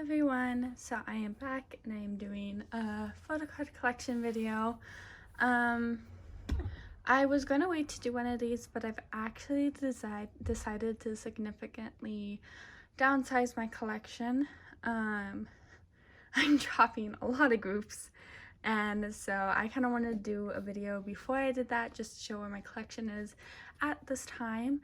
everyone, so I am back and I am doing a photocard collection video. I was gonna wait to do one of these, but I've actually decided to significantly downsize my collection. I'm dropping a lot of groups, and so I kind of want to do a video before I did that just to show where my collection is at this time.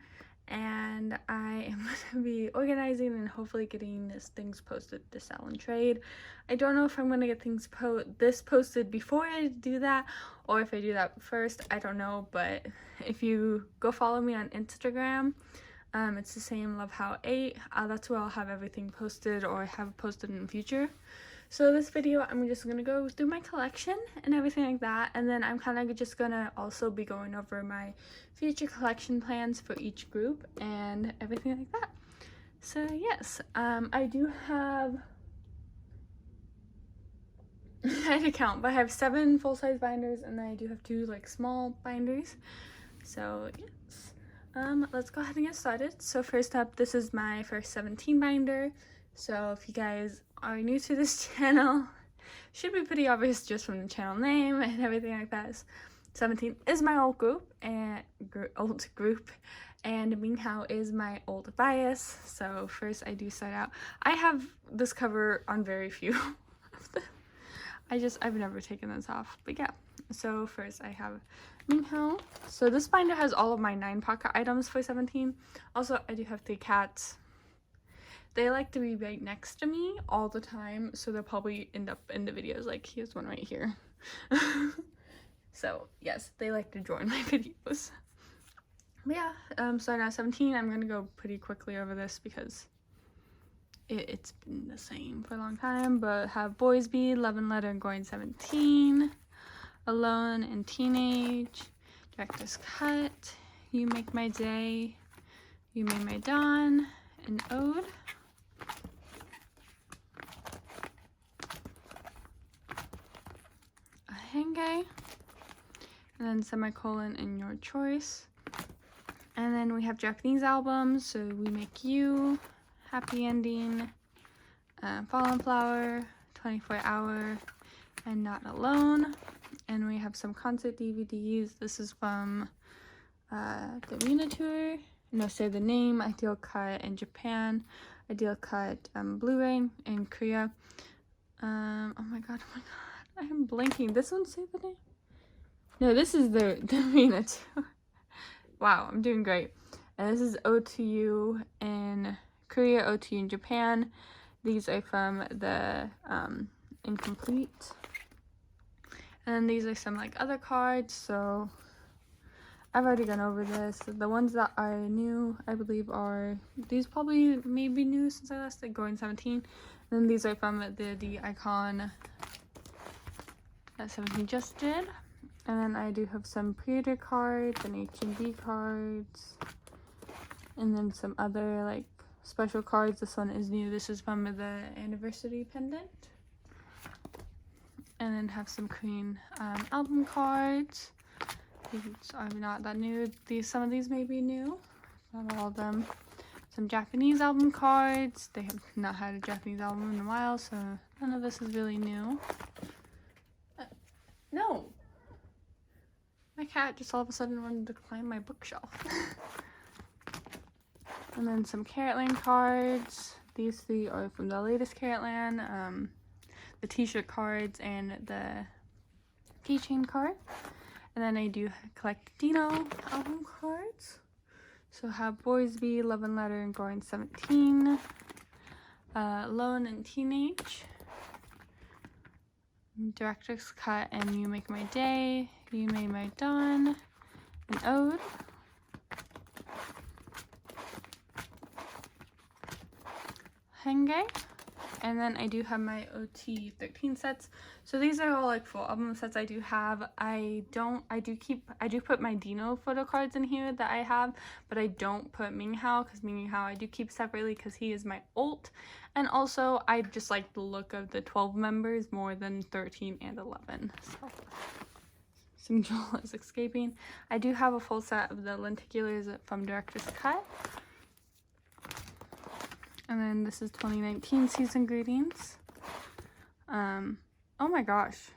And I am going to be organizing and hopefully getting things posted to sell and trade. I don't know if I'm going to get things posted before I do that, or if I do that first. I don't know, but if you go follow me on Instagram, it's the same LoveHow8. That's where I'll have everything posted, or have posted in the future. So this video, I'm just going to go through my collection and everything like that, and then I'm kind of just going to also be going over my future collection plans for each group and everything like that. So yes, I do have, I had to count, but I have 7 full-size binders, and then I do have 2 like small binders. So yes, let's go ahead and get started. So first up, this is my first 17 binder. So if you guys are new to this channel, should be pretty obvious just from the channel name and everything like that. 17 is my old group, and Minghao is my old bias. So first I do start out. I have this cover on very few of them. I've never taken this off, but yeah. So first I have Minghao. So this binder has all of my 9 pocket items for 17. Also, I do have 3 cats. They like to be right next to me all the time, so they'll probably end up in the videos. Like, here's one right here. So yes, they like to join my videos. But yeah, so now 17, I'm gonna go pretty quickly over this because it's been the same for a long time. But have boyz, Love and Letter and Going 17, Alone and Teenage, Director's Cut, You Make My Day, You Made My Dawn, and Ode. Henge, and then semicolon and Your Choice. And then we have Japanese albums, so We Make You, Happy Ending, Fallen Flower, 24 Hour, and Not Alone. And we have some concert DVDs. This is from the arena tour. No, say the name. Ideal cut in Japan, ideal cut Blu-ray in Korea. Oh my god. I'm blanking. This one say the name? No, this is the arena tour. Wow, I'm doing great. And this is O2U in Korea, O2U in Japan. These are from the Incomplete. And then these are some like other cards. So I've already gone over this. The ones that are new, I believe, are these probably maybe new since I last did Going 17. And then these are from the icon that 17 just did. And then I do have some pre-order cards and H&B cards, and then some other like special cards. This one is new. This is from the anniversary pendant. And then have some Korean album cards. These are not that new. Some of these may be new, not all of them. Some Japanese album cards. They have not had a Japanese album in a while, so none of this is really new. No! My cat just all of a sudden wanted to climb my bookshelf. And then some Carrotland cards. These 3 are from the latest Carrotland. The t-shirt cards and the keychain card. And then I do collect Dino album cards. So have boyz, Love and Letter and Going 17, Alone and Teenage, Director's Cut and You Make My Day, You Made My Dawn, and Ode. Henge. And then I do have my OT 13 sets. So these are all like full album sets I do have. I do put my Dino photo cards in here that I have, but I don't put Minghao, because Minghao I do keep separately because he is my ult. And also I just like the look of the 12 members more than 13 and 11. So Joel is escaping. I do have a full set of the lenticulars from Director's Cut. And then this is 2019 season greetings. Oh my gosh.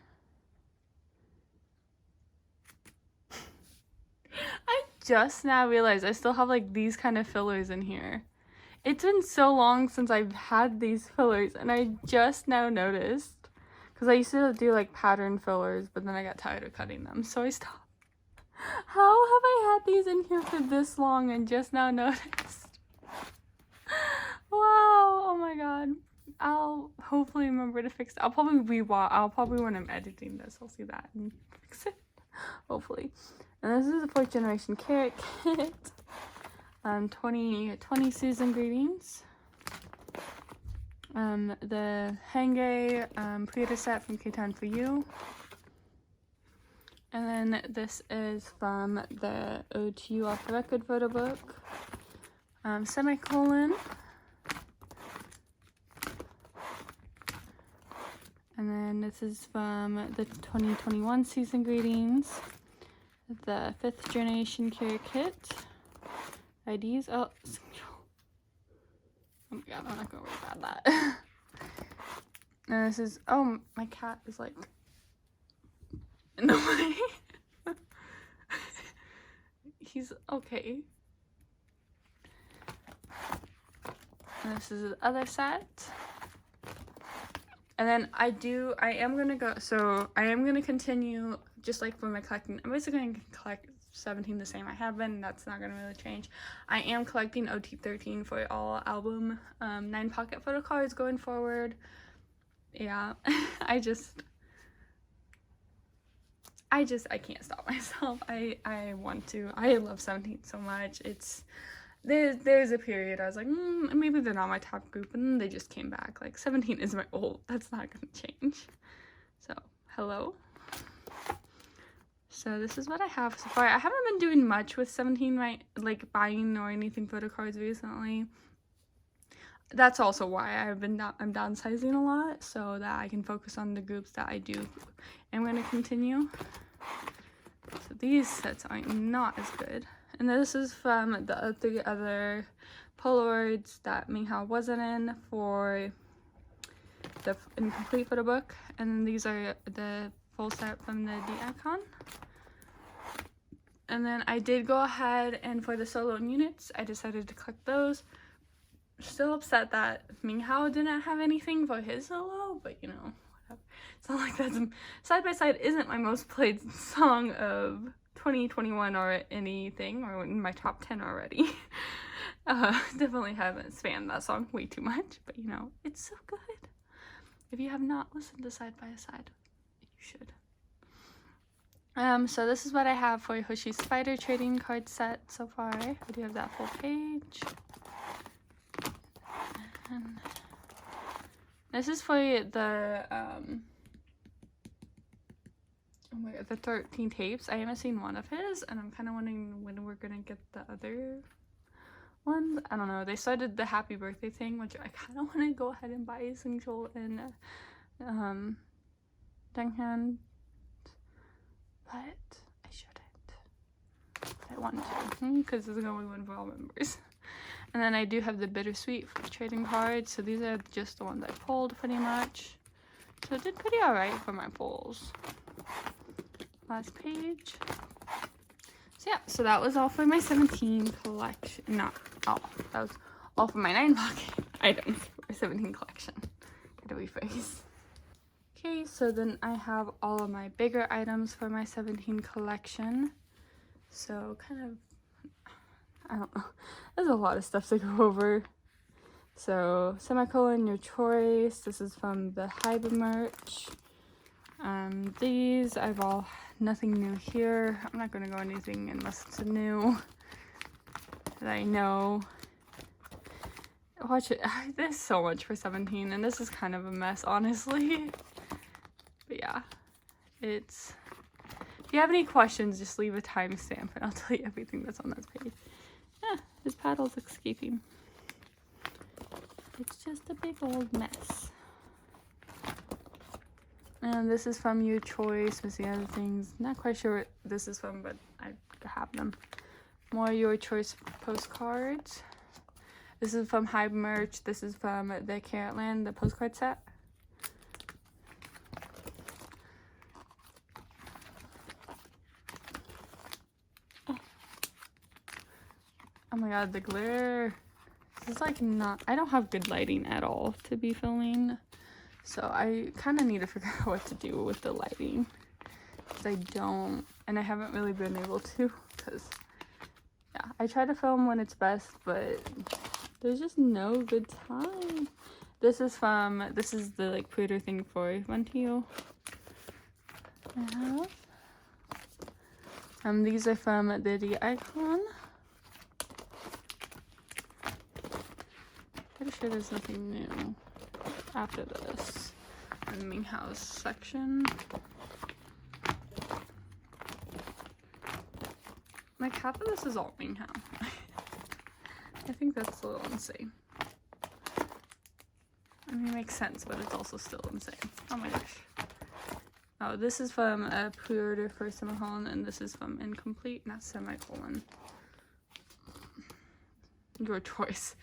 I just now realized I still have like these kind of fillers in here. It's been so long since I've had these fillers and I just now noticed. Because I used to do like pattern fillers, but then I got tired of cutting them, so I stopped. How have I had these in here for this long and just now noticed? Wow, oh my god. I'll hopefully remember to fix it. I'll probably when I'm editing this, I'll see that and fix it. Hopefully. And this is a 4th generation carrot kit. 2020 season greetings. The Hangay pre-order set from K-Town for You. And then this is from the Ode to You Off the Record photo book. Semicolon. And then this is from the 2021 season greetings. The 5th generation carrot kit. IDs. Oh my god, I'm not gonna worry about that. And this is, oh, my cat is like in the way. He's okay. And this is the other set. And then I am gonna go, so I am gonna continue, just like for my collecting, I'm basically gonna collect 17 the same I have been. That's not gonna really change. I am collecting OT13 for all album 9 pocket photo cards going forward. Yeah. I can't stop myself. I want to. I love 17 so much. It's there's a period I was like, maybe they're not my top group, and then they just came back. Like 17 is my old. That's not gonna change. So hello. So this is what I have so far. I haven't been doing much with 17, like buying or anything photo cards recently. That's also why I'm downsizing a lot, so that I can focus on the groups that I do. I'm going to continue. So these sets are not as good. And this is from the 3 other Polaroids that Minghao wasn't in for the incomplete photo book. And then these are the full set from the D-Icon. And then I did go ahead and for the solo units, I decided to collect those. Still upset that Minghao didn't have anything for his solo, but you know, whatever. It's not like that's Side by Side isn't my most played song of 2021 or anything, or in my top 10 already. Definitely haven't spanned that song way too much, but you know, it's so good. If you have not listened to Side by Side, you should. So this is what I have for Hoshi's Spider trading card set so far. I do have that full page. And this is for the oh my god, the 13 tapes. I haven't seen one of his, and I'm kind of wondering when we're gonna get the other ones. I don't know. They started the happy birthday thing, which I kind of want to go ahead and buy a single in Denghan, but I shouldn't. I want to, because it's the only one for all members. And then I do have the bittersweet trading cards. So these are just the ones I pulled pretty much. So it did pretty alright for my pulls. Last page. So yeah, so that was all for my 17 collection. Not all. That was all for my 9 pocket items for my 17 collection. Gotta rephrase. Okay, so then I have all of my bigger items for my 17 collection. So kind of, I don't know. There's a lot of stuff to go over. So semicolon, your choice. This is from the Hybe merch. These nothing new here. I'm not gonna go anything unless it's new that I know. Watch it. There's so much for 17, and this is kind of a mess, honestly. But yeah, it's. If you have any questions, just leave a timestamp, and I'll tell you everything that's on this page. Yeah, his paddle's escaping. It's just a big old mess. And this is from Your Choice with the other things. Not quite sure what this is from, but I have them. More Your Choice postcards. This is from Hive Merch. This is from the Carrotland, the postcard set. Oh my god, the glare. This is like not, I don't have good lighting at all to be filming. So I kind of need to figure out what to do with the lighting. Because I don't, and I haven't really been able to. Because, yeah, I try to film when it's best, but there's just no good time. This is the like pre-order thing for Vantio. I have. These are from the D-Icon. Pretty sure there's nothing new after this in the Minghao section. Like half of this is all Minghao. I think that's a little insane. I mean, it makes sense, but it's also still insane. Oh my gosh. Oh, this is from a pre-order for semicolon, and this is from incomplete, not semicolon. Your choice.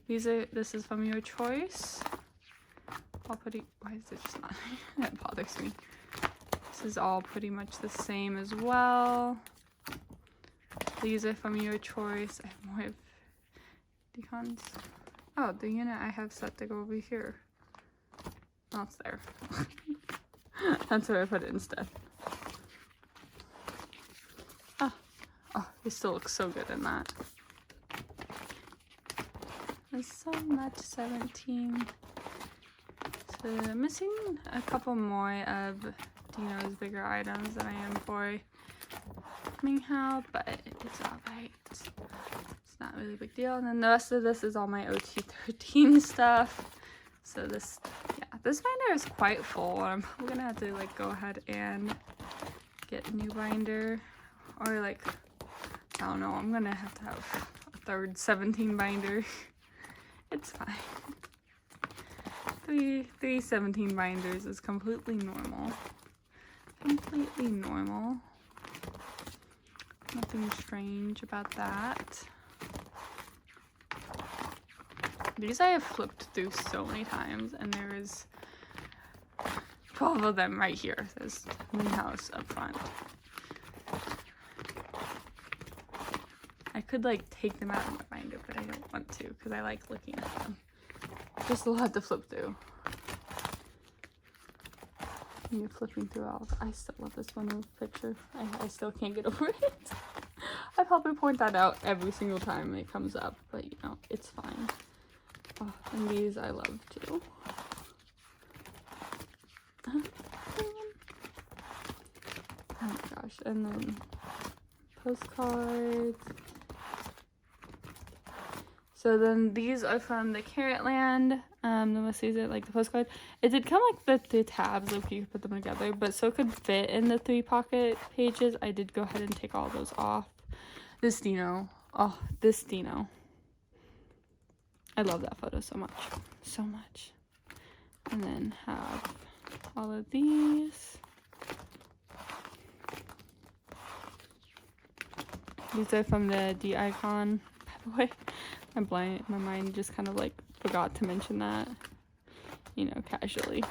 This is from your choice. All pretty, why is it just not, that bothers me. This is all pretty much the same as well. These are from your choice. I have more of decons. Oh, the unit I have set to go over here. Oh, it's there. That's where I put it instead. Oh, it still looks so good in that. There's so much 17. So I'm missing a couple more of Dino's bigger items than I am for Minghao, but it's alright. It's not really a big deal. And then the rest of this is all my OT13 stuff. So this binder is quite full. I'm probably gonna have to like go ahead and get a new binder, or like, I don't know, I'm gonna have to have a third 17 binder. It's fine. Three 17 binders is completely normal. Completely normal. Nothing strange about that. These I have flipped through so many times, and there is 12 of them right here. There's Minghao up front. I could like take them out of my binder, but I don't want to because I like looking at them. Just a lot to flip through. And you're flipping through all. I still love this one picture. I still can't get over it. I probably point that out every single time it comes up, but you know, it's fine. Oh, and these I love too. Oh my gosh, and then postcards. So then these are from the Carrotland. The most these are like the postcard. It did come like the tabs, like you could put them together, but so it could fit in the 3 pocket pages. I did go ahead and take all those off. This Dino. Oh, this Dino. I love that photo so much. So much. And then have all of these. These are from the D-Icon, by the way. My mind just kind of like forgot to mention that, you know, casually.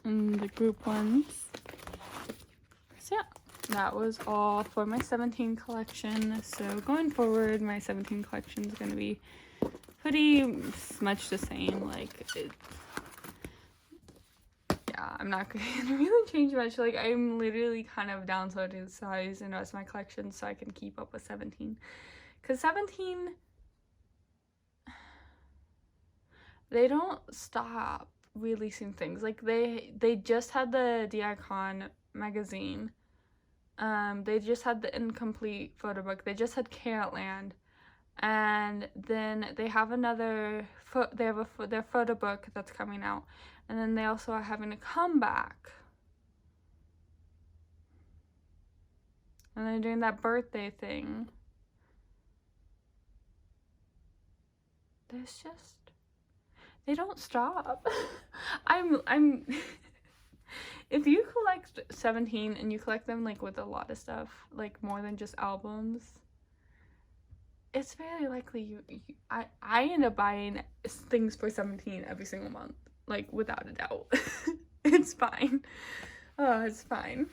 And the group ones. So yeah, that was all for my 17 collection. So going forward, my 17 collection is going to be pretty much the same. Like, yeah, I'm not going to really change much. Like, I'm literally kind of downsizing the size in the rest of my collection so I can keep up with 17. Because 17, they don't stop releasing things. Like, they just had the D-Icon magazine. They just had the incomplete photo book. They just had Carrotland. And then they have another, their photo book that's coming out. And then they also are having a comeback. And they're doing that birthday thing. There's just, they don't stop. I'm If you collect 17 and you collect them like with a lot of stuff, like more than just albums, it's very likely I end up buying things for 17 every single month, like without a doubt. It's fine. Oh, it's fine.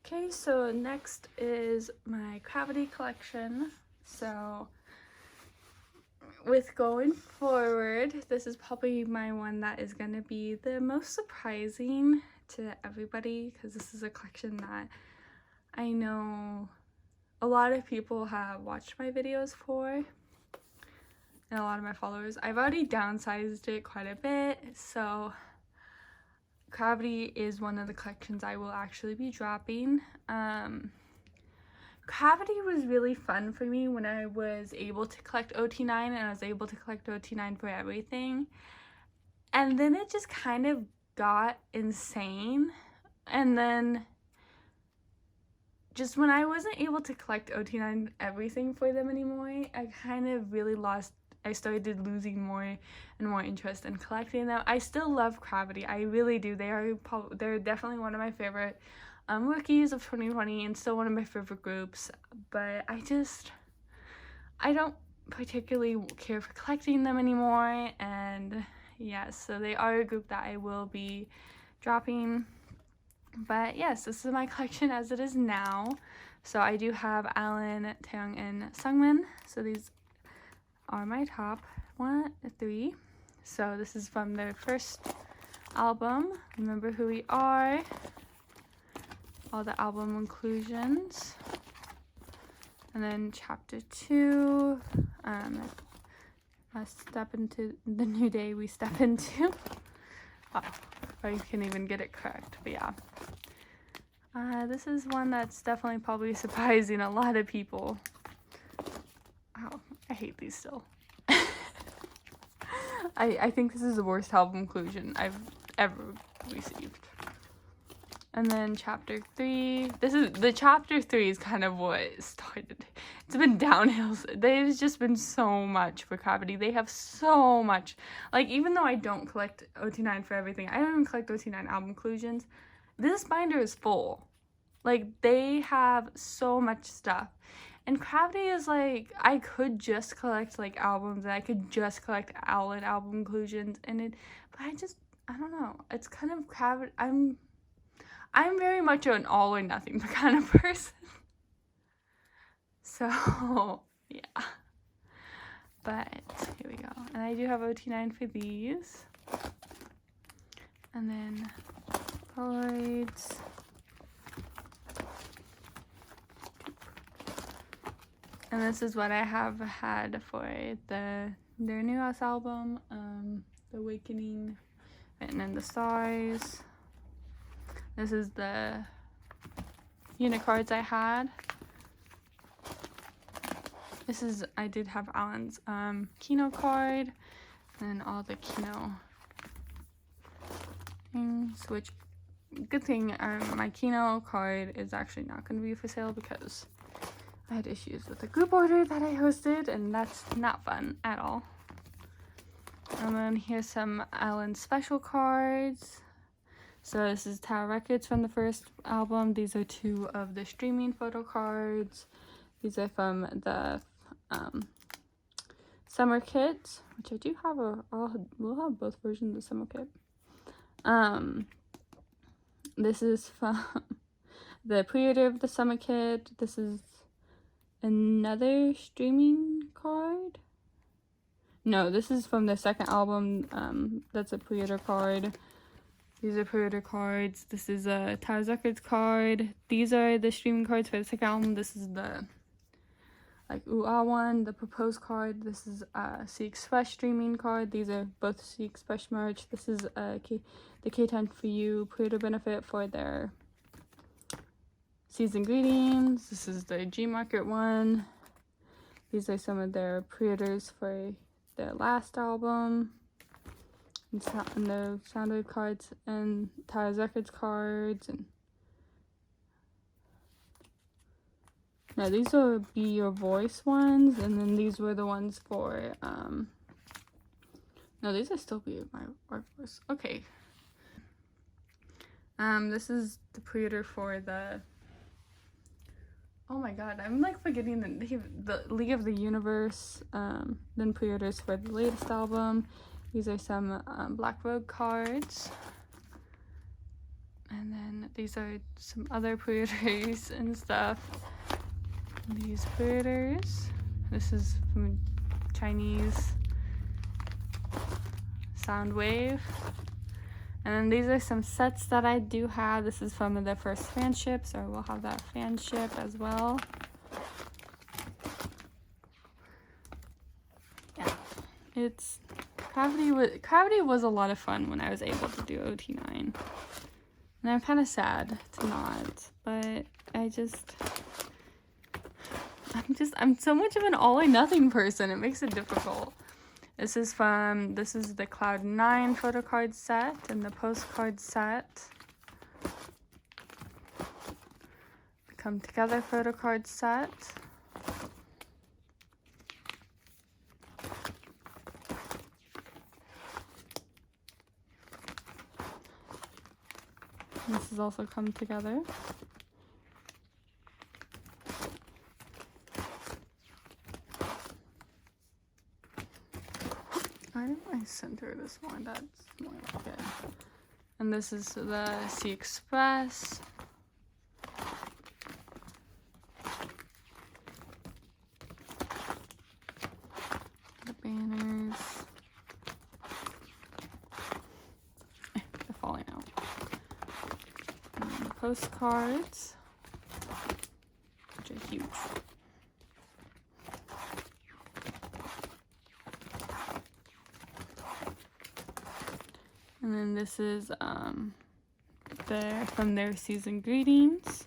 Okay, so next is my cravity collection. So with going forward, this is probably my one that is going to be the most surprising to everybody, because this is a collection that I know a lot of people have watched my videos for, and a lot of my followers. I've already downsized it quite a bit, so Cravity is one of the collections I will actually be dropping. Cravity was really fun for me when I was able to collect OT9, and I was able to collect OT9 for everything. And then it just kind of got insane. And then just when I wasn't able to collect OT9 everything for them anymore, I kind of really I started losing more and more interest in collecting them. I still love Cravity. I really do. They're definitely one of my favorite rookies of 2020 and still one of my favorite groups. But I don't particularly care for collecting them anymore. And yes, so they are a group that I will be dropping. But yes, this is my collection as it is now. So I do have Alan, Taeyong, and Sungmin. So these are my top 3. So this is from their first album, Remember Who We Are. All the album inclusions. And then chapter 2, a step into the new day we step into. Oh, I can't even get it correct, but yeah. This is one that's definitely probably surprising a lot of people. Oh, I hate these still. I think this is the worst album inclusion I've ever received. And then chapter 3. Chapter 3 is kind of what started. It's been downhill. There's just been so much for Cravity. They have so much. Like, even though I don't collect OT9 for everything, I don't even collect OT9 album inclusions. This binder is full. Like, they have so much stuff. And Cravity is like, I could just collect like albums, and I could just collect Alan album inclusions, but I don't know. It's kind of Cravity. I'm very much an all or nothing kind of person. So, yeah. But, here we go. And I do have OT9 for these. And then, boyz. And this is what I have had for their newest album, The Awakening, Written in the Stars. This is the unit cards I had. I did have Alan's Kino card, and all the Kino things, which, good thing, my Kino card is actually not going to be for sale because I had issues with the group order that I hosted, and that's not fun at all. And then here's some Alan special cards. So this is Tower Records from the first album. These are 2 of the streaming photo cards. These are from the summer kit, which I do have we'll have both versions of the summer kit. This is from the pre-order of the summer kit. This is another streaming card. No, this is from the second album. That's a pre-order card. These are pre-order cards. This is a Tower Records card. These are the streaming cards for the second album. This is the like one, the proposed card. This is a C Express streaming card. These are both C Express merch. This is the K10 for You pre-order benefit for their season greetings. This is the G Market one. These are some of their pre-orders for their last album. And the Soundwave cards and Tower Records cards. And now these will be your voice ones, and then these were the ones for no, these will still be my art voice. Okay. This is the pre-order for the, oh my god, I'm like forgetting the League of the Universe. Then pre-orders for the latest album. These are some Black Road cards. And then these are some other pre-orders and stuff. These pre-orders. This is from Chinese Soundwave. And then these are some sets that I do have. This is from the first fanship, so we'll have that fanship as well. Yeah, it's Cravity was a lot of fun when I was able to do OT9. And I'm kind of sad to not, but I'm so much of an all or nothing person. It makes it difficult. This is the Cloud 9 photocard set and the postcard set. The Come Together photocard set. This is also Come Together. Why didn't I center this one? That's more like it. And this is the Sea Express. The banners. They're falling out. And the postcards, which are huge. And then this is from their season greetings.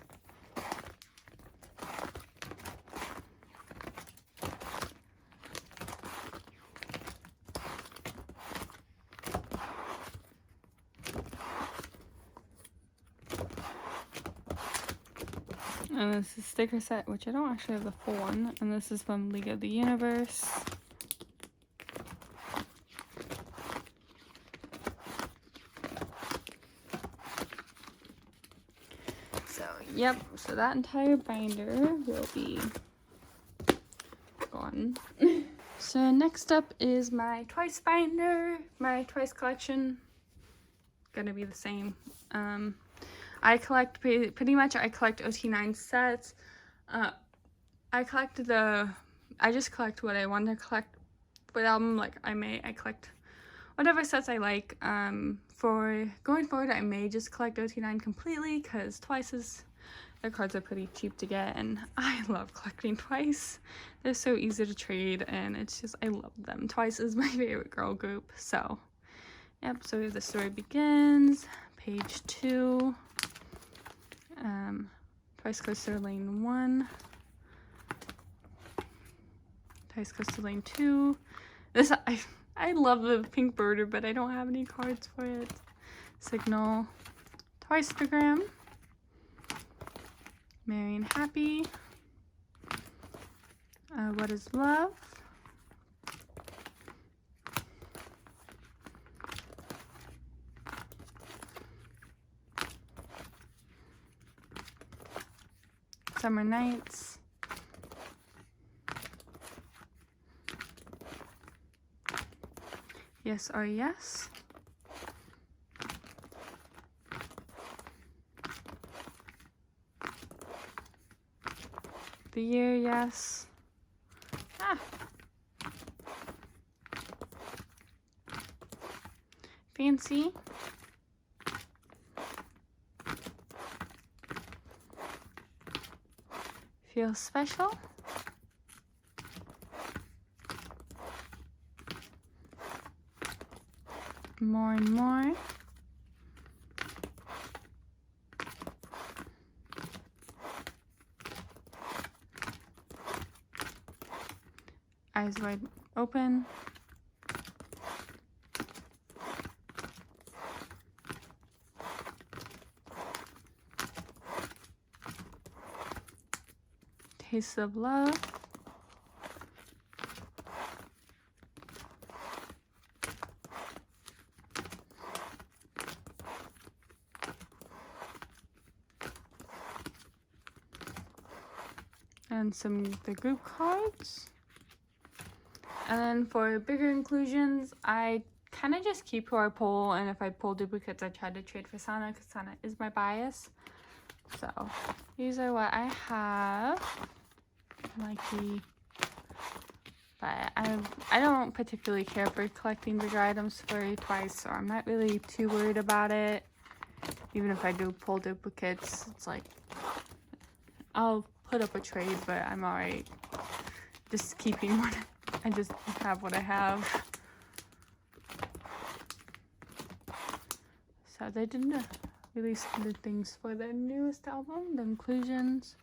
And this is sticker set, which I don't actually have the full one. And this is from League of the Universe. Yep, so that entire binder will be gone. So next up is my Twice binder, my Twice collection. Gonna be the same. I collect pretty much OT9 sets. I just collect what I want to collect with album. Like I collect whatever sets I like. For going forward, I may just collect OT9 completely because their cards are pretty cheap to get, and I love collecting Twice. They're so easy to trade, and it's just, I love them. Twice is my favorite girl group, so. Yep, so the story begins, page 2. Twice goes to lane 1. Twice goes to lane 2. This, I love the pink border, but I don't have any cards for it. Signal. Twice-togram. Merry and Happy. What is Love? Summer Nights. Yes or Yes. The Year, Yes. Fancy. Feel Special. More and More. Eyes Wide Open. Taste of Love. then the group cards. And then for bigger inclusions, I kind of just keep who I pull, and if I pull duplicates, I try to trade for Sana because Sana is my bias. So these are what I have. Likey. But I don't particularly care for collecting bigger items for twice, so I'm not really too worried about it. Even if I do pull duplicates, it's like I'll put up a trade, but I'm alright just keeping what I just have what I have. So they didn't release the things for their newest album, the inclusions.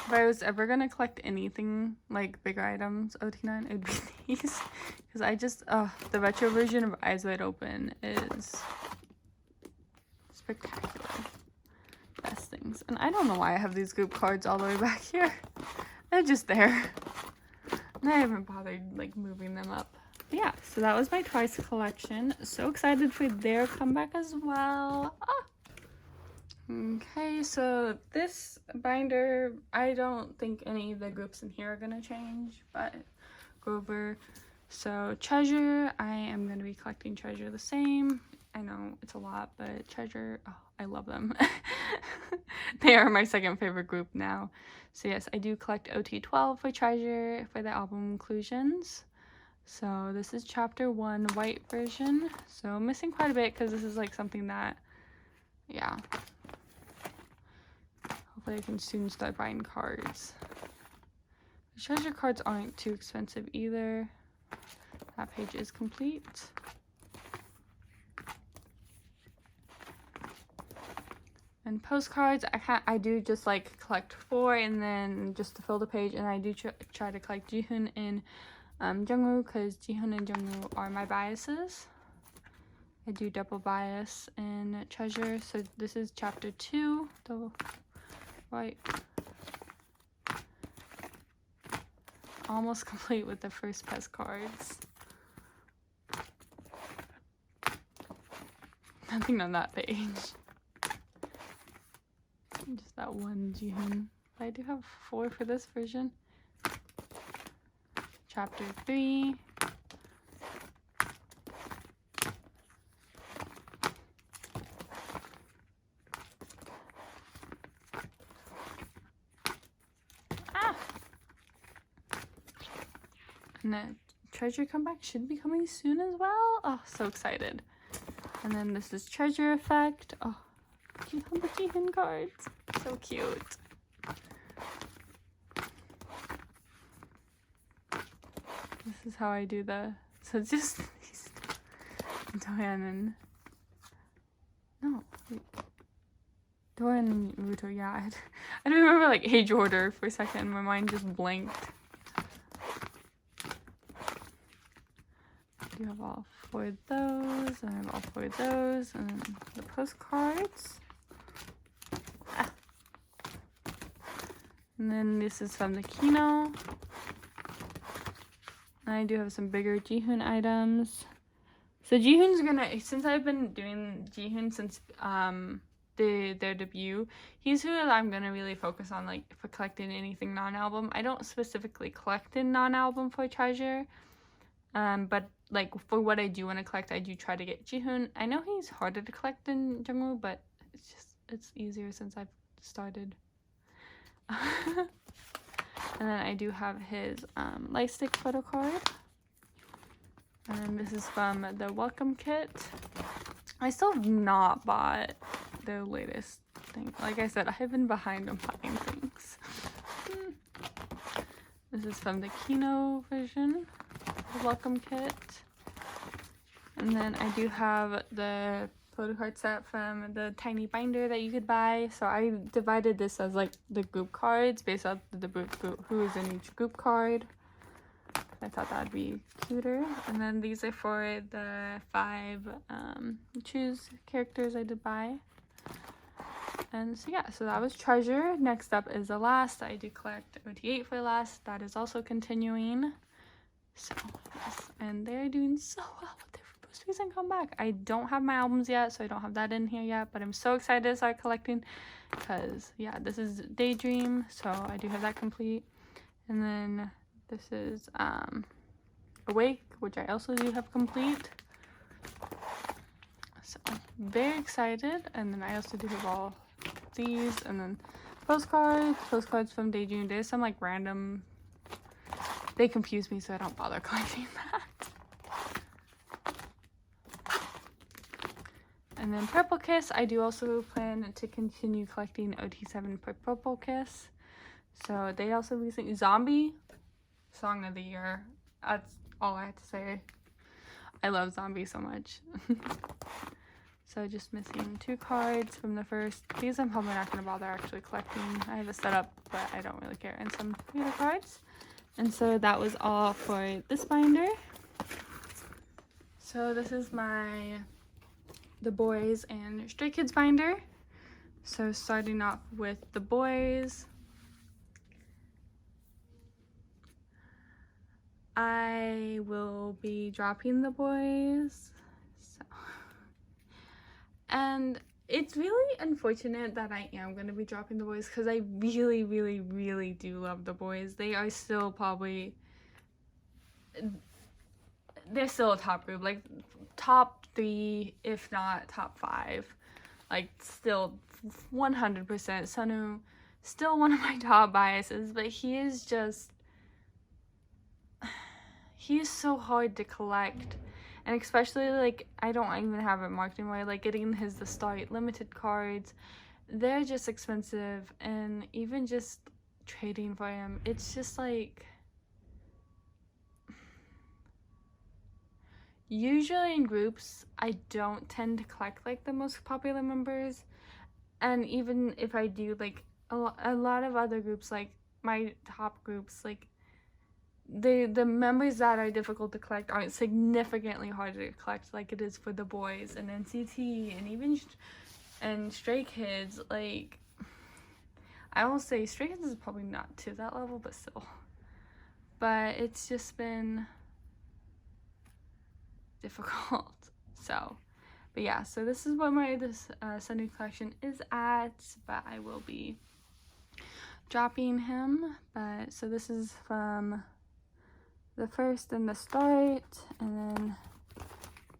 If I was ever gonna collect anything like bigger items, OT9, it'd be these. Because I just, the retro version of Eyes Wide Open is spectacular. Best things. And I don't know why I have these group cards all the way back here. They're just there. And I haven't bothered like moving them up. But yeah, so that was my Twice collection. So excited for their comeback as well. Okay, so this binder, I don't think any of the groups in here are gonna change, but go over. So Treasure, I am gonna be collecting Treasure the same. I know it's a lot, but Treasure, oh, I love them. They are my second favorite group now. So yes, I do collect OT12 for Treasure for the album inclusions. So this is chapter 1 white version. So I'm missing quite a bit because this is like something that, yeah. Hopefully I can soon start buying cards. The Treasure cards aren't too expensive either. That page is complete. And postcards, I do just like collect 4 and then just to fill the page, and I do try to collect Jihoon and Jungwoo because Jihoon and Jungwoo are my biases. I do double bias in Treasure. So this is chapter 2, the white. Almost complete with the first Pez cards. Nothing on that page. Just that one Jihoon. I do have 4 for this version. Chapter 3. And the Treasure comeback should be coming soon as well. Oh, so excited. And then this is Treasure Effect. Oh, the Jihoon cards. So cute. This is how I do so it's just these Doyan and, no, wait. Doyan and Ruto, yeah. I don't remember like age order for a second. My mind just blanked. I do have all 4 of those, and I have all 4 of those, and then the postcards. And then this is from the Kino. And I do have some bigger Jihoon items. So Jihoon's gonna, since I've been doing Jihoon since their debut, he's who I'm gonna really focus on, like for collecting anything non-album. I don't specifically collect in non-album for Treasure, but like for what I do want to collect, I do try to get Jihoon. I know he's harder to collect than Jungwoo, but it's easier since I've started. And then I do have his lightstick photo card. And then this is from the welcome kit. I still have not bought the latest thing. Like I said, I have been behind on buying things. This is from the Kino version, the welcome kit. And then I do have the photocard set from the tiny binder that you could buy. So I divided this as like the group cards based on the group who is in each group card. I thought that'd be cuter. And then these are for the 5 choose characters I did buy. And so yeah, so that was Treasure. Next up is the last. I do collect OT8 for last. That is also continuing. So yes, and they're doing so well with their Downsizing come back. I don't have my albums yet, so I don't have that in here yet, but I'm so excited to start collecting because, yeah, this is Daydream, so I do have that complete. And then this is Awake, which I also do have complete. So very excited. And then I also do have all these, and then postcards from Daydream. There's some like random, they confuse me, so I don't bother collecting that. And then Purple Kiss, I do also plan to continue collecting OT7 for Purple Kiss. So they also recently, Zombie, Song of the Year. That's all I have to say. I love Zombie so much. So just missing 2 cards from the first. These I'm probably not going to bother actually collecting. I have it set up, but I don't really care. And some theater cards. And so that was all for this binder. So this is the boys and Stray Kids binder. So starting off with the boys. I will be dropping the boys. So. And it's really unfortunate that I am going to be dropping the boys because I really, really, really do love the boys. They are still probably, they're still a top group, like top 3, if not top 5. Like still 100%. Sunu, still one of my top biases, but he is just, he's so hard to collect, and especially like I don't even have it marked anymore. Like getting the start limited cards, they're just expensive, and even just trading for him, it's just like, usually in groups I don't tend to collect like the most popular members, and even if I do, like a lot of other groups, like my top groups, like the members that are difficult to collect aren't significantly harder to collect like it is for the boys and NCT and even and Stray Kids. Like I will say Stray Kids is probably not to that level, but still, but it's just been difficult. So but yeah, so this is what this Sunday collection is at, but I will be dropping him. But so this is from the first and the start, and then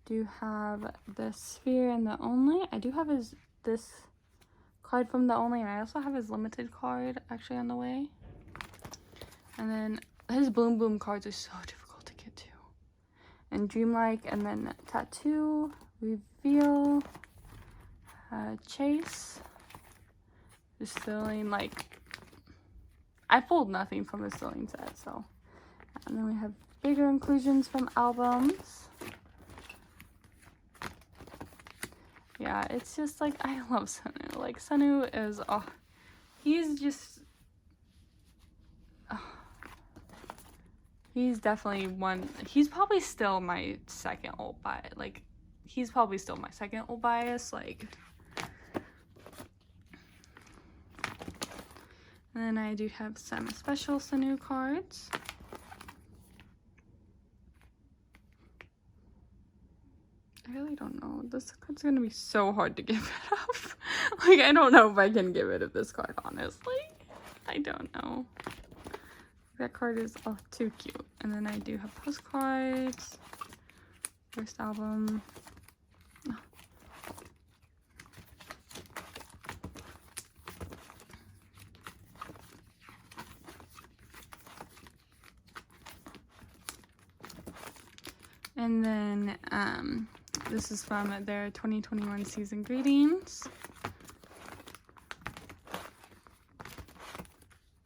do have the sphere and the only. I do have this card from the only, and I also have his limited card actually on the way. And then his Boom Boom cards are so difficult to get to. And Dreamlike, and then Tattoo, Reveal, Chase, Distilling. Like I pulled nothing from the Distilling set, so. And then we have bigger inclusions from albums. Yeah, it's just like, I love Sunu. Like Sunu is, oh, he's just, oh, he's definitely he's probably still my second old bias. Like he's probably still my second old bias. Like, and then I do have some special Sunu cards. I really don't know. This card's gonna be so hard to get rid of. Like, I don't know if I can get rid of this card, honestly. I don't know. That card is too cute. And then I do have postcards. First album. Oh. And then this is from their 2021 season greetings.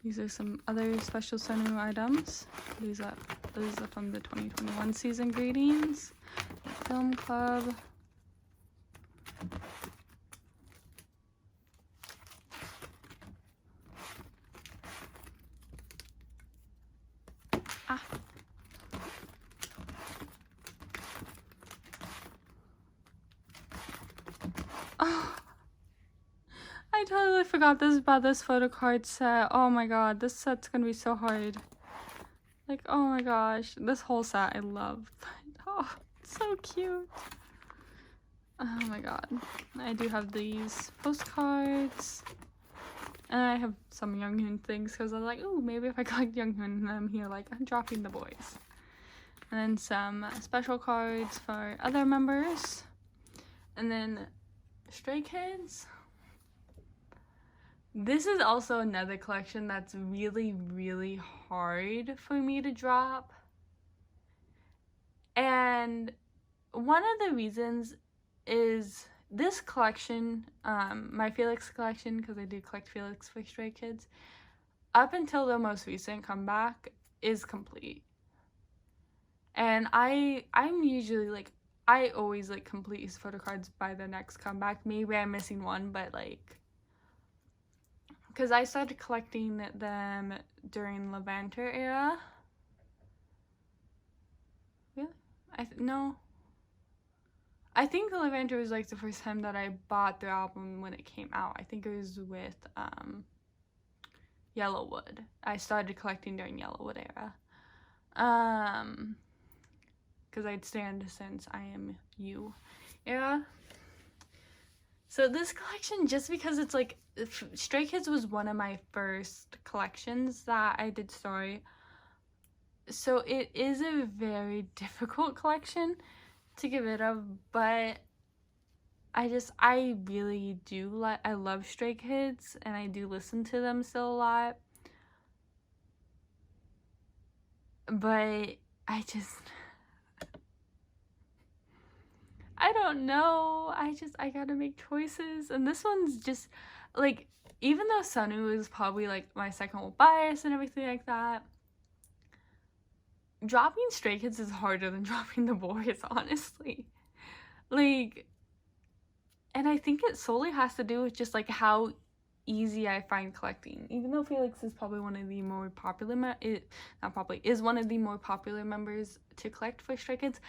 These are some other special Sunu items. Those are from the 2021 season greetings. The Film Club. I totally forgot about this photocard set. Oh my god, this set's gonna be so hard. Like, oh my gosh, this whole set I love. But, oh, it's So cute. Oh my god. I do have these postcards. And I have some Younghoon things because I was like, oh, maybe if I collect Younghoon and I'm here like I'm dropping the boys. And then some special cards for other members. And then Stray Kids. This is also another collection that's really, really hard for me to drop. And one of the reasons is this collection, my Felix collection, because I do collect Felix for Stray Kids, up until the most recent comeback, is complete. And I'm usually like, I always like complete his photo cards by the next comeback. Maybe I'm missing one, but like, because I started collecting them during Levanter era. Really? No. I think Levanter was like the first time that I bought the album when it came out. I think it was with Yellowwood. I started collecting during Yellowwood era. Because I'd stand since I am you era. So this collection, just because it's like, Stray Kids was one of my first collections that I did story. So it is a very difficult collection to get rid of, but I really do I love Stray Kids, and I do listen to them still a lot. But I don't know. I gotta make choices. And this one's just, like, even though Sunu is probably, like, my second bias and everything like that, dropping Stray Kids is harder than dropping the boys, honestly. Like, and I think it solely has to do with just, like, how easy I find collecting. Even though Felix is probably one of the more popular, is one of the more popular members to collect for Stray Kids,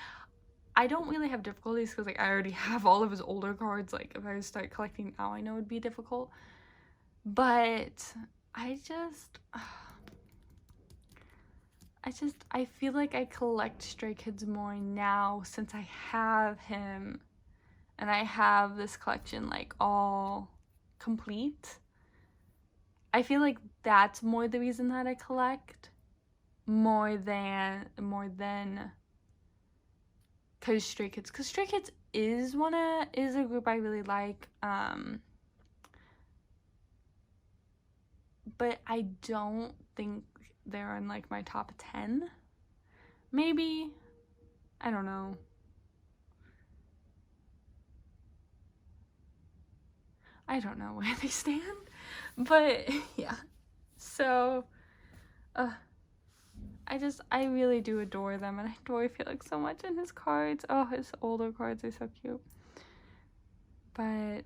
I don't really have difficulties because, like, I already have all of his older cards. Like, if I start collecting now, I know it'd be difficult. But I feel like I collect Stray Kids more now since I have him and I have this collection, like, all complete. I feel like that's more the reason that I collect more than because Stray Kids is a group I really like, but I don't think they're in like my top 10. Maybe, I don't know. I don't know where they stand, but yeah. So, I really do adore them, and I adore Felix so much and his cards. Oh, his older cards are so cute. But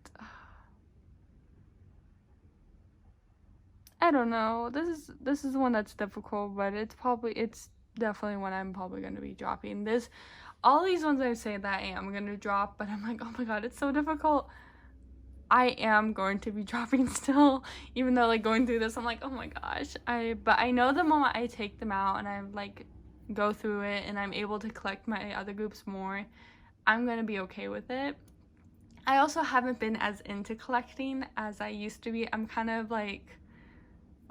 I don't know. This is one that's difficult, but it's definitely one I'm probably going to be dropping. All these ones I say that I am going to drop, but I'm like, oh my god, it's so difficult. I am going to be dropping still, even though, like, going through this, I'm like, oh my gosh. But I know the moment I take them out and I, like, go through it and I'm able to collect my other groups more, I'm going to be okay with it. I also haven't been as into collecting as I used to be. I'm kind of, like,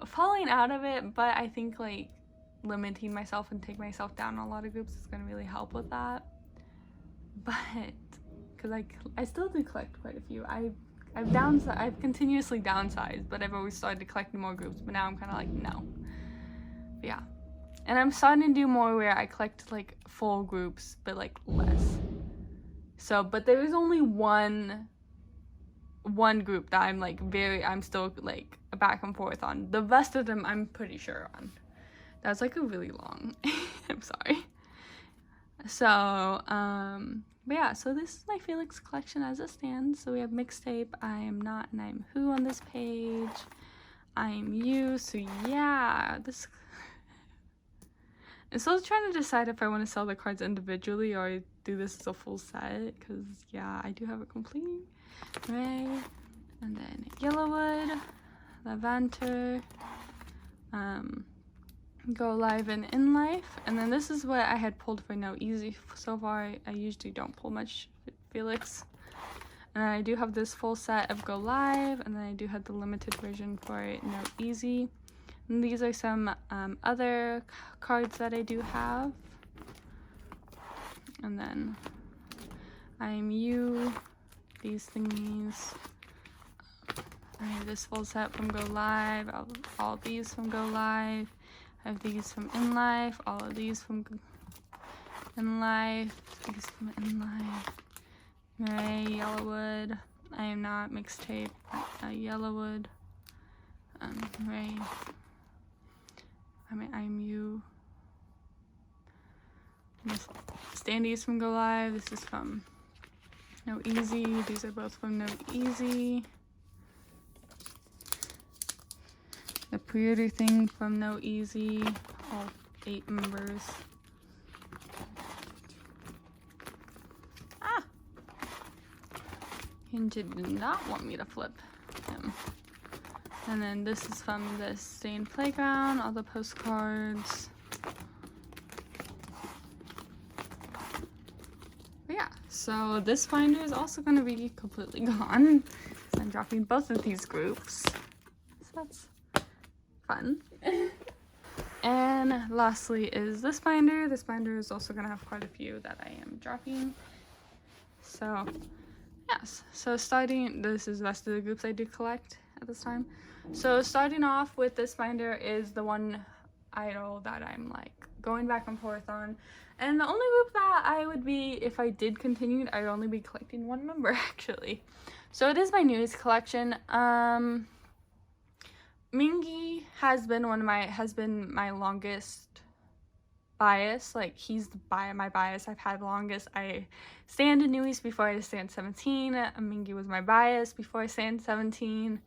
falling out of it, but I think, like, limiting myself and taking myself down a lot of groups is going to really help with that. But, because I still do collect quite a few. I've continuously downsized, but I've always started collecting more groups, but now I'm kind of like, no. But yeah. And I'm starting to do more where I collect, like, full groups, but, like, less. So, but there is only one group that I'm still, like, back and forth on. The rest of them I'm pretty sure on. That's, like, a really long, I'm sorry. So, but yeah, so this is my Felix collection as it stands. So we have Mixtape, I Am Not, and I'm Who on this page. I'm You, so yeah, this... I'm still trying to decide if I want to sell the cards individually or do this as a full set, because, yeah, I do have a complete Mirae, and then Yellowwood, Levanter, Go Live and In Life. And then this is what I had pulled for No Easy so far. I usually don't pull much Felix. And I do have this full set of Go Live, and then I do have the limited version for No Easy. And these are some other cards that I do have. And then I Am You, these thingies. I have this full set from Go Live, all these from Go Live. I have these from In Life, all of these from In Life, these from In Life. Mirae, Yellowwood, I Am Not, mixtape, Yellowwood, Mirae, I Am You. This Standees from Go Live, this is from No Easy, these are both from No Easy. The pre-order thing from No Easy, all 8 members. Hinge did not want me to flip him. And then this is from the Stained Playground, all the postcards. But yeah, so this binder is also going to be completely gone. So I'm dropping both of these groups. So that's fun. And lastly is this binder. This binder is also going to have quite a few that I am dropping. So yes, so starting, this is the rest of the groups I do collect at this time. So starting off with this binder is the one idol that I'm like going back and forth on. And the only group that I would be, if I did continue, I'd only be collecting one member actually. So it is my newest collection. Minghao has been my longest bias. Like he's my bias I've had longest. I stand in newies before I stand 17. Minghao was my bias before I stand 17.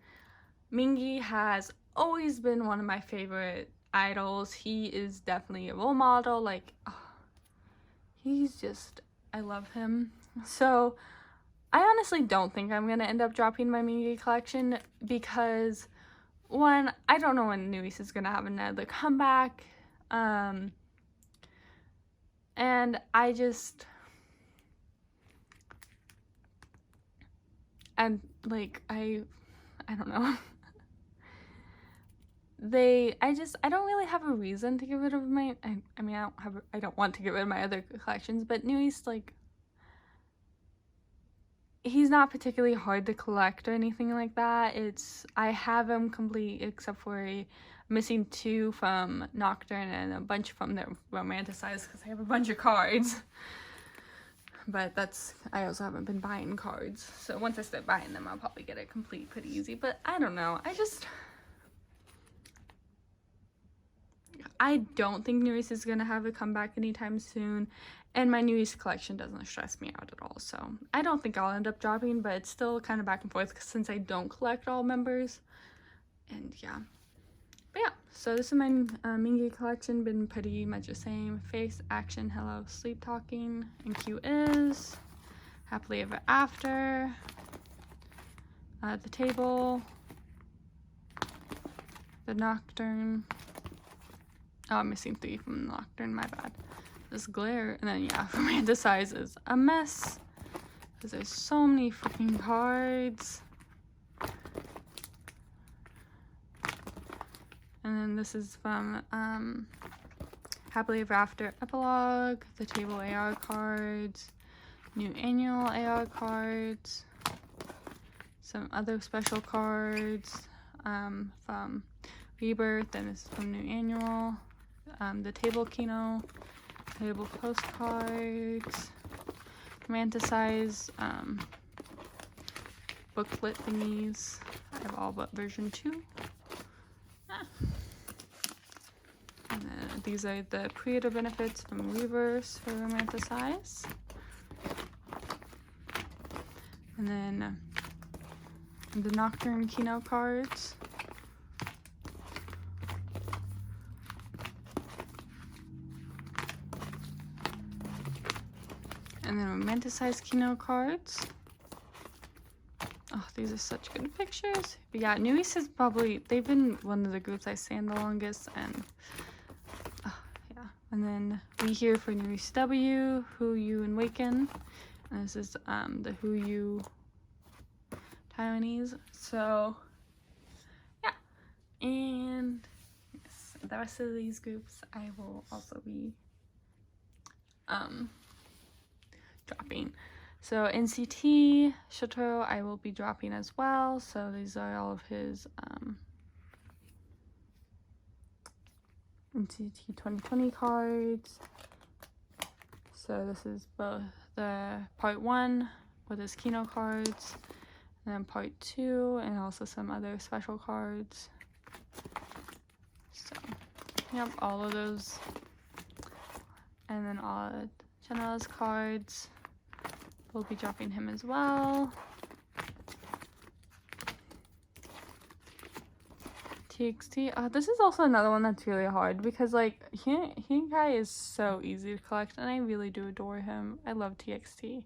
Minghao has always been one of my favorite idols. He is definitely a role model. Like he's just, I love him. So I honestly don't think I'm gonna end up dropping my Minghao collection because one, I don't know when newies is gonna have another comeback. And I just, and like, I don't know. I don't really have a reason to get rid of my, I mean, I don't want to get rid of my other collections, but newies, like, he's not particularly hard to collect or anything like that. I have him complete except for missing 2 from Nocturne and a bunch from the Romanticized because I have a bunch of cards. But I also haven't been buying cards. So once I start buying them, I'll probably get it complete pretty easy. But I don't know. I don't think newies is going to have a comeback anytime soon. And my newies collection doesn't stress me out at all. So I don't think I'll end up dropping, but it's still kind of back and forth since I don't collect all members. And yeah. But yeah, so this is my Minghao collection, been pretty much the same. Face, Action, Hello, Sleep Talking, and Q is, Happily Ever After, The Table, The Nocturne, oh, I'm missing 3 from the Nocturne, my bad. This Glare, and then yeah, Romanticize is a mess, because there's so many freaking cards. And then this is from Happily Ever After Epilogue, The Table AR cards, New Annual AR cards, some other special cards from Rebirth, and this is from New Annual, the Table Kino, Table Postcards, Romanticize, booklet thingies. I have all but version 2. And then these are the pre-order benefits from Reverse for Romanticize. And then the Nocturne Kino cards. And then Romanticize Kino cards. Oh, these are such good pictures. But yeah, newies is probably, they've been one of the groups I stand the longest, and And then we here for Nurse W, Who You and Waken. And this is the Who You Taiwanese. So yeah, and yes, the rest of these groups I will also be dropping. So NCT Shotaro I will be dropping as well. So these are all of his NCT 2020 cards. So this is both the part 1 with his Kino cards, and then part 2, and also some other special cards. So yep, all of those, and then all of Chanel's cards. We'll be dropping him as well. TXT. This is also another one that's really hard because like Hinkai is so easy to collect, and I really do adore him. I love TXT.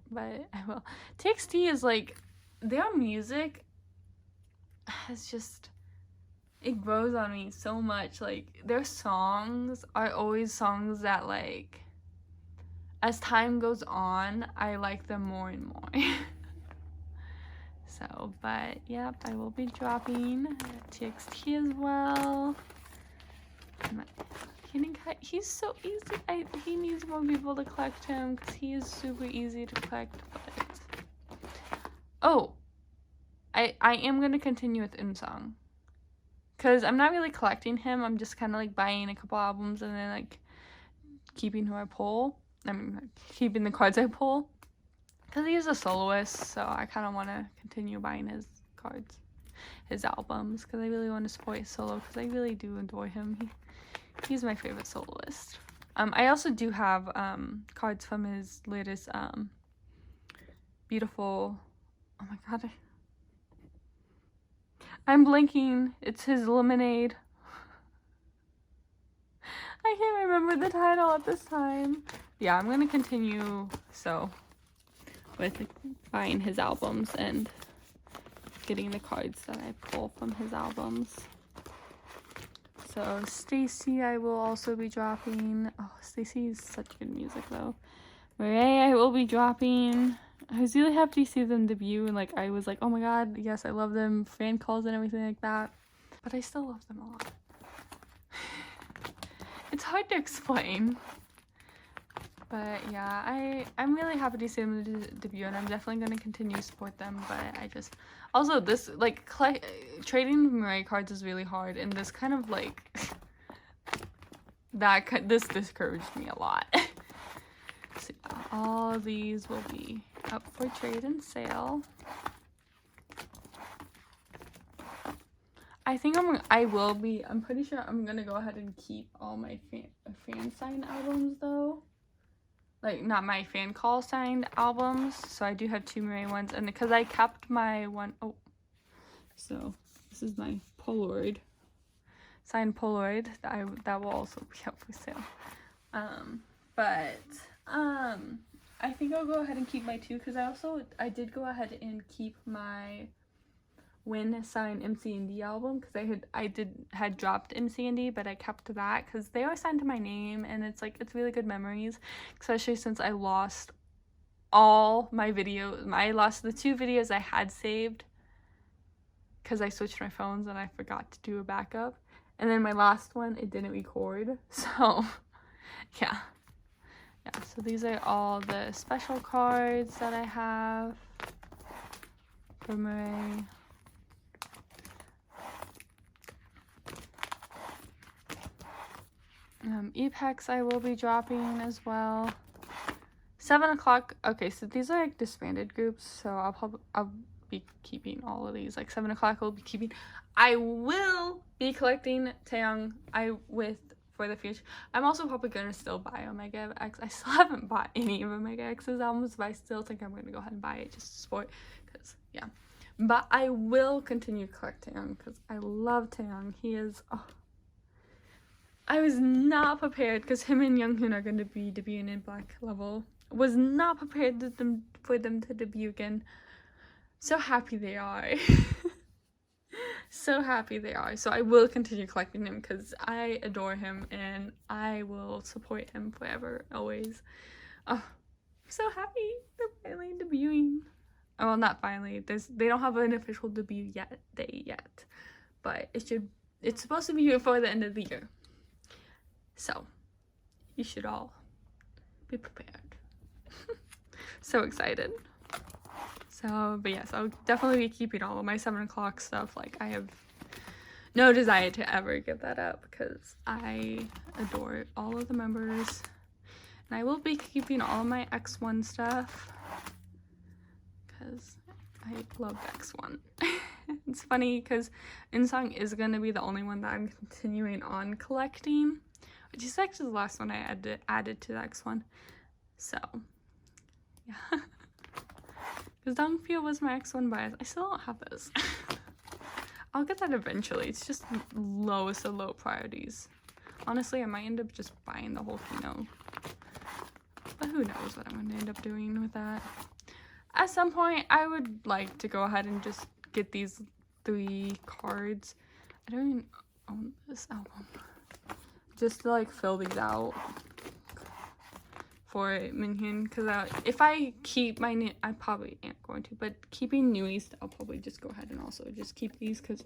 But I will. TXT is like, their music has just, it grows on me so much. Like their songs are always songs that like, as time goes on, I like them more and more. So, but yep, I will be dropping TXT as well. He's so easy. He needs more people to collect him because he is super easy to collect. But oh, I am gonna continue with eunsang because I'm not really collecting him. I'm just kind of like buying a couple albums and then like keeping who I pull. I mean, like, keeping the cards I pull. Because he's a soloist, so I kind of want to continue buying his cards, his albums, because I really want to support his solo, because I really do adore him. He's my favorite soloist. I also do have cards from his latest beautiful, oh my god, I'm blanking. It's his Lemonade. I can't remember the title at this time. Yeah, I'm going to continue, so with buying his albums and getting the cards that I pull from his albums. So stayc I will also be dropping. Oh, stayc is such good music though. Mirae I will be dropping. I was really happy to see them debut, and like I was like, oh my god, yes, I love them, fan calls and everything like that. But I still love them a lot. It's hard to explain. But yeah, I'm really happy to see them debut, and I'm definitely going to continue to support them. But I just, also this, like, trading Mirae cards is really hard, and this kind of, like, this discouraged me a lot. So yeah, all these will be up for trade and sale. I think I'm pretty sure I'm going to go ahead and keep all my fan sign albums, though. Like, not my fan call signed albums. So I do have 2 Mirae ones, and because I kept my one, oh, so this is my Polaroid, signed Polaroid, that will also be up for sale. I think I'll go ahead and keep my 2, because I did go ahead and keep my Win signed MC&D album, because I had dropped MC&D, but I kept that because they are signed to my name, and it's like, it's really good memories, especially since I lost all my videos. I lost the 2 videos I had saved because I switched my phones and I forgot to do a backup, and then my last one, it didn't record. So yeah, so these are all the special cards that I have for Mirae. Epex I will be dropping as well. 7 o'clock. Okay, so these are like disbanded groups, so I'll be keeping all of these. Like 7 o'clock I'll be keeping. I will be collecting Taeyong for the future. I'm also probably gonna still buy Omega X. I still haven't bought any of Omega X's albums, but I still think I'm gonna go ahead and buy it just to support, because yeah. But I will continue collecting Taeyong because I love Taeyong. He is, oh, I was not prepared, because him and Younghoon are going to be debuting in Black Level. Was not prepared for them to debut again. So happy they are. so happy they are. So I will continue collecting him because I adore him and I will support him forever, always. Oh, I'm so happy they're finally debuting. Oh, well, not finally. They don't have an official debut date yet, but it's supposed to be before the end of the year. So you should all be prepared. So excited. So, but yes, I'll definitely be keeping all of my 7 o'clock stuff. Like, I have no desire to ever give that up because I adore all of the members. And I will be keeping all of my X1 stuff because I love X1. It's funny because Eunsang is going to be the only one that I'm continuing on collecting, which is actually the last one I added to the X1. So, yeah. Because Dongfyo was my X1 bias. I still don't have this. I'll get that eventually. It's just lowest of low priorities. Honestly, I might end up just buying the whole Dino. But who knows what I'm going to end up doing with that. At some point, I would like to go ahead and just get these 3 cards. I don't even own this album. Just to like fill these out for Minghao, because if I keep my I probably ain't going to, but keeping newies, I'll probably just go ahead and also just keep these because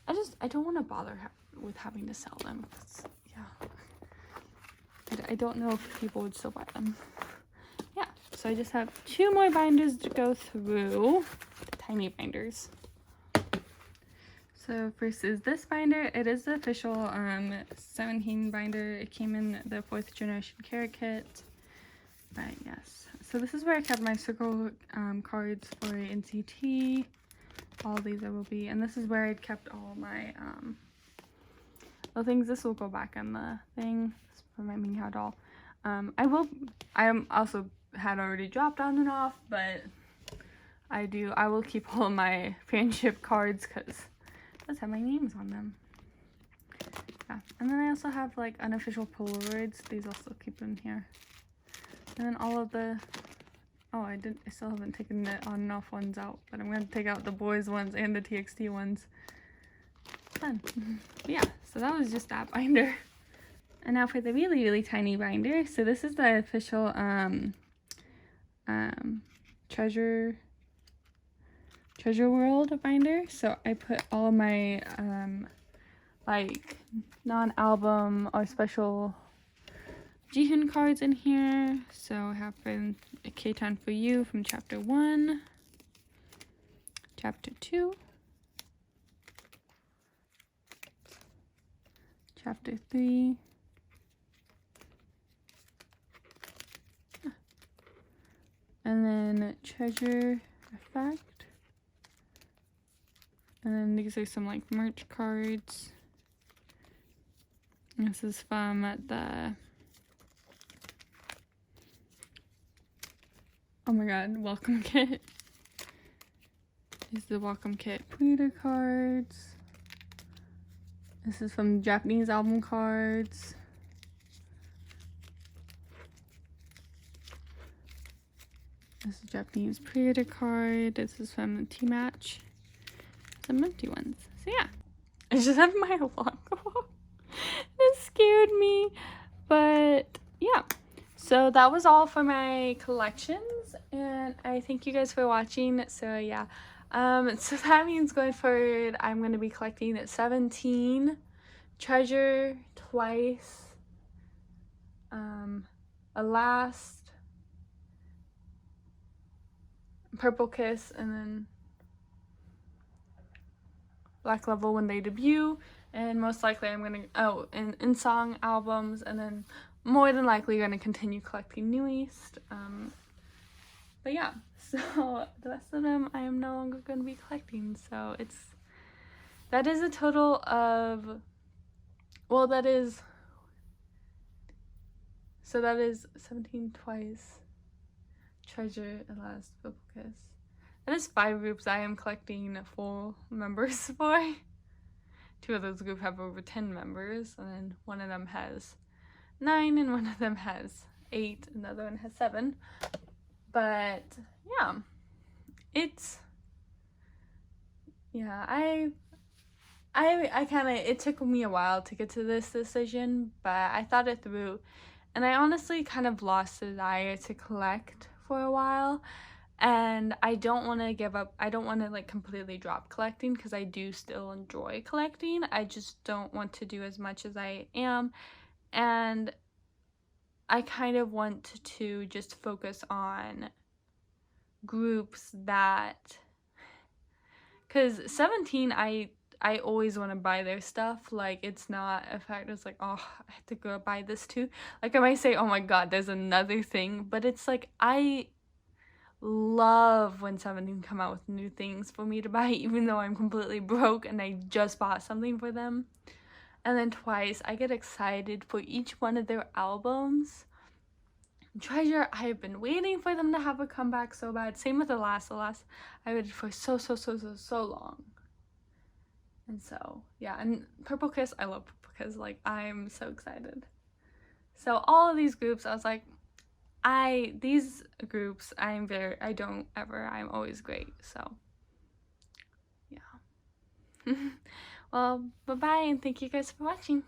I don't want to bother with having to sell them. Yeah, I don't know if people would still buy them. Yeah, so I just have 2 more binders to go through, the tiny binders. So first is this binder. It is the official 17 binder. It came in the 4th generation care kit. But yes, so this is where I kept my circle cards for NCT. All these there will be, and this is where I kept all my little things. This will go back in the thing for my Minghao doll. I am also had already dropped on and off, but I will keep all of my fanship cards because those have my names on them. Yeah, and then I also have like unofficial Polaroids. These I'll still keep in here. And then all of the, I still haven't taken the on and off ones out, but I'm going to take out the boyz ones and the TXT ones. Fun. But yeah, so that was just that binder. And now for the really, really tiny binder. So this is the official Treasure World binder. So I put all of my like non-album or special jihoon cards in here. So I have a K-Tan for You from chapter 1, chapter 2, chapter 3, and then Treasure Effect, and then these are some like merch cards. This is from the oh my god, welcome kit. This is the welcome kit pleater cards. This is from Japanese album cards. This is Japanese pleater card. This is from the T-Match. Some empty ones. So yeah, I just have my logo. It scared me, but yeah. So that was all for my collections, and I thank you guys for watching. So yeah, so that means going forward, I'm going to be collecting at 17, Treasure twice, a last, Purple Kiss, and then Black Level when they debut, and most likely I'm going to, and eunsang albums, and then more than likely going to continue collecting newies. But yeah, so the rest of them I am no longer going to be collecting. So that is a total of, well, that is 17 twice, Treasure, and last, Purple Kiss. That is 5 groups I am collecting full members for. 2 of those groups have over 10 members, and then one of them has 9 and one of them has 8 and the other one has 7. But yeah, I kind of, it took me a while to get to this decision, but I thought it through, and I honestly kind of lost the desire to collect for a while, and I don't want to give up. I don't want to like completely drop collecting because I do still enjoy collecting. I just don't want to do as much as I am, and I kind of want to just focus on groups that, because 17, I always want to buy their stuff. Like, it's not a fact it's like, oh, I have to go buy this too. Like, I might say, oh my god, there's another thing, but it's like, I love when 17 come out with new things for me to buy, even though I'm completely broke and I just bought something for them. And then twice, I get excited for each one of their albums. Treasure, I have been waiting for them to have a comeback so bad. Same with the last I waited for so long. And so, yeah, and Purple Kiss, I love Purple Kiss, like, I'm so excited. So all of these groups, I was like, these groups, I'm always great, so, yeah. Well, bye-bye, and thank you guys for watching.